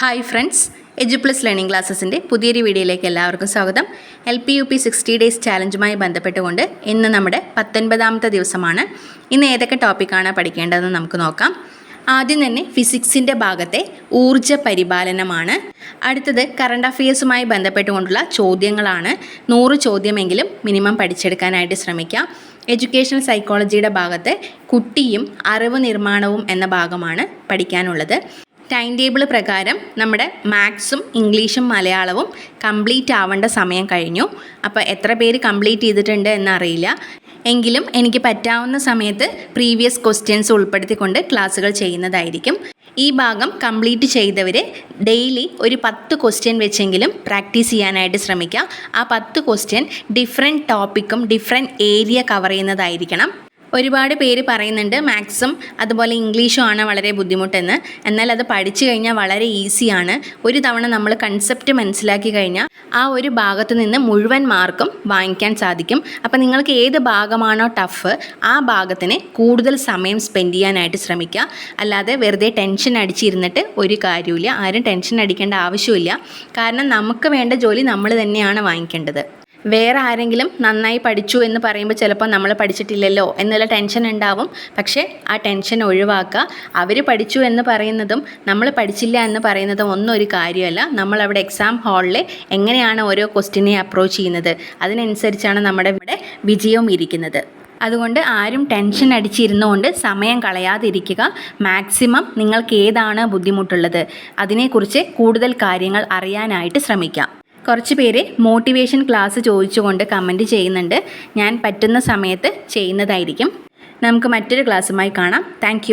Hi friends, എജുപ്ലസ് learning ക്ലാസ്സസിൻ്റെ പുതിയൊരു വീഡിയോയിലേക്ക് എല്ലാവർക്കും സ്വാഗതം. LPUP 60 ഡേയ്സ് ചാലഞ്ചുമായി ബന്ധപ്പെട്ടുകൊണ്ട് ഇന്ന് നമ്മുടെ 19ാമത്തെ ദിവസമാണ്. ഇന്ന് ഏതൊക്കെ ടോപ്പിക്കാണ് പഠിക്കേണ്ടതെന്ന് നമുക്ക് നോക്കാം. ആദ്യം തന്നെ ഫിസിക്സിൻ്റെ ഭാഗത്തെ ഊർജ്ജ പരിപാലനമാണ്. അടുത്തത് കറണ്ട് അഫയേഴ്സുമായി ബന്ധപ്പെട്ടുകൊണ്ടുള്ള ചോദ്യങ്ങളാണ്. 100 ചോദ്യമെങ്കിലും മിനിമം പഠിച്ചെടുക്കാനായിട്ട് ശ്രമിക്കാം. എഡ്യൂക്കേഷണൽ സൈക്കോളജിയുടെ ഭാഗത്ത് കുട്ടിയും അറിവ് നിർമ്മാണവും എന്ന ഭാഗമാണ് പഠിക്കാനുള്ളത്. ടൈം ടേബിൾ പ്രകാരം നമ്മുടെ മാത്സും ഇംഗ്ലീഷും മലയാളവും കംപ്ലീറ്റ് ആവേണ്ട സമയം കഴിഞ്ഞു. അപ്പോൾ എത്ര പേര് കംപ്ലീറ്റ് ചെയ്തിട്ടുണ്ട് എന്നറിയില്ല. എങ്കിലും എനിക്ക് പറ്റാവുന്ന സമയത്ത് പ്രീവിയസ് ക്വസ്റ്റ്യൻസ് ഉൾപ്പെടുത്തിക്കൊണ്ട് ക്ലാസ്സുകൾ ചെയ്യുന്നതായിരിക്കും. ഈ ഭാഗം കംപ്ലീറ്റ് ചെയ്തവർ ഡെയിലി ഒരു 10 ക്വസ്റ്റ്യൻ വെച്ചെങ്കിലും പ്രാക്ടീസ് ചെയ്യാനായിട്ട് ശ്രമിക്കുക. ആ 10 ക്വസ്റ്റ്യൻ ഡിഫറെൻറ്റ് ടോപ്പിക്കും ഡിഫറെൻറ്റ് ഏരിയ കവർ ചെയ്യുന്നതായിരിക്കണം. ഒരുപാട് പേര് പറയുന്നുണ്ട് മാത്സും അതുപോലെ ഇംഗ്ലീഷും ആണ് വളരെ ബുദ്ധിമുട്ടെന്ന്. എന്നാൽ അത് പഠിച്ചു കഴിഞ്ഞാൽ വളരെ ഈസിയാണ്. ഒരു തവണ നമ്മൾ കൺസെപ്റ്റ് മനസ്സിലാക്കി കഴിഞ്ഞാൽ ആ ഒരു ഭാഗത്ത് നിന്ന് മുഴുവൻ മാർക്കും വാങ്ങിക്കാൻ സാധിക്കും. അപ്പോൾ നിങ്ങൾക്ക് ഏത് ഭാഗമാണോ ടഫ് ആ ഭാഗത്തിന് കൂടുതൽ സമയം സ്പെൻഡ് ചെയ്യാനായിട്ട് ശ്രമിക്കുക. അല്ലാതെ വെറുതെ ടെൻഷൻ അടിച്ചിരുന്നിട്ട് ഒരു കാര്യമില്ല. ആരും ടെൻഷൻ അടിക്കേണ്ട ആവശ്യമില്ല. കാരണം നമുക്ക് വേണ്ട ജോലി നമ്മൾ തന്നെയാണ് വാങ്ങിക്കേണ്ടത്. വേറെ ആരെങ്കിലും നന്നായി പഠിച്ചു എന്ന് പറയുമ്പോൾ ചിലപ്പോൾ നമ്മൾ പഠിച്ചിട്ടില്ലല്ലോ എന്നുള്ള ടെൻഷൻ ഉണ്ടാവും. പക്ഷേ ആ ടെൻഷൻ ഒഴിവാക്കുക. അവർ പഠിച്ചു എന്ന് പറയുന്നതും നമ്മൾ പഠിച്ചില്ല എന്ന് പറയുന്നതും ഒന്നും ഒരു കാര്യമല്ല. നമ്മളവിടെ എക്സാം ഹാളിൽ എങ്ങനെയാണ് ഓരോ ക്വസ്റ്റ്യനെ അപ്രോച്ച് ചെയ്യുന്നത് അതിനനുസരിച്ചാണ് നമ്മുടെ ഇവിടെ വിജയവും ഇരിക്കുന്നത്. അതുകൊണ്ട് ആരും ടെൻഷൻ അടിച്ചിരുന്നുകൊണ്ട് സമയം കളയാതിരിക്കുക. മാക്സിമം നിങ്ങൾക്ക് ഏതാണ് ബുദ്ധിമുട്ടുള്ളത് അതിനെക്കുറിച്ച് കൂടുതൽ കാര്യങ്ങൾ അറിയാനായിട്ട് ശ്രമിക്കാം. കുറച്ച് പേര് മോട്ടിവേഷൻ ക്ലാസ് ചോദിച്ചുകൊണ്ട് കമൻറ്റ് ചെയ്യുന്നുണ്ട്. ഞാൻ പറ്റുന്ന സമയത്ത് ചെയ്യുന്നതായിരിക്കും. നമുക്ക് മറ്റൊരു ക്ലാസ്സുമായി കാണാം. താങ്ക്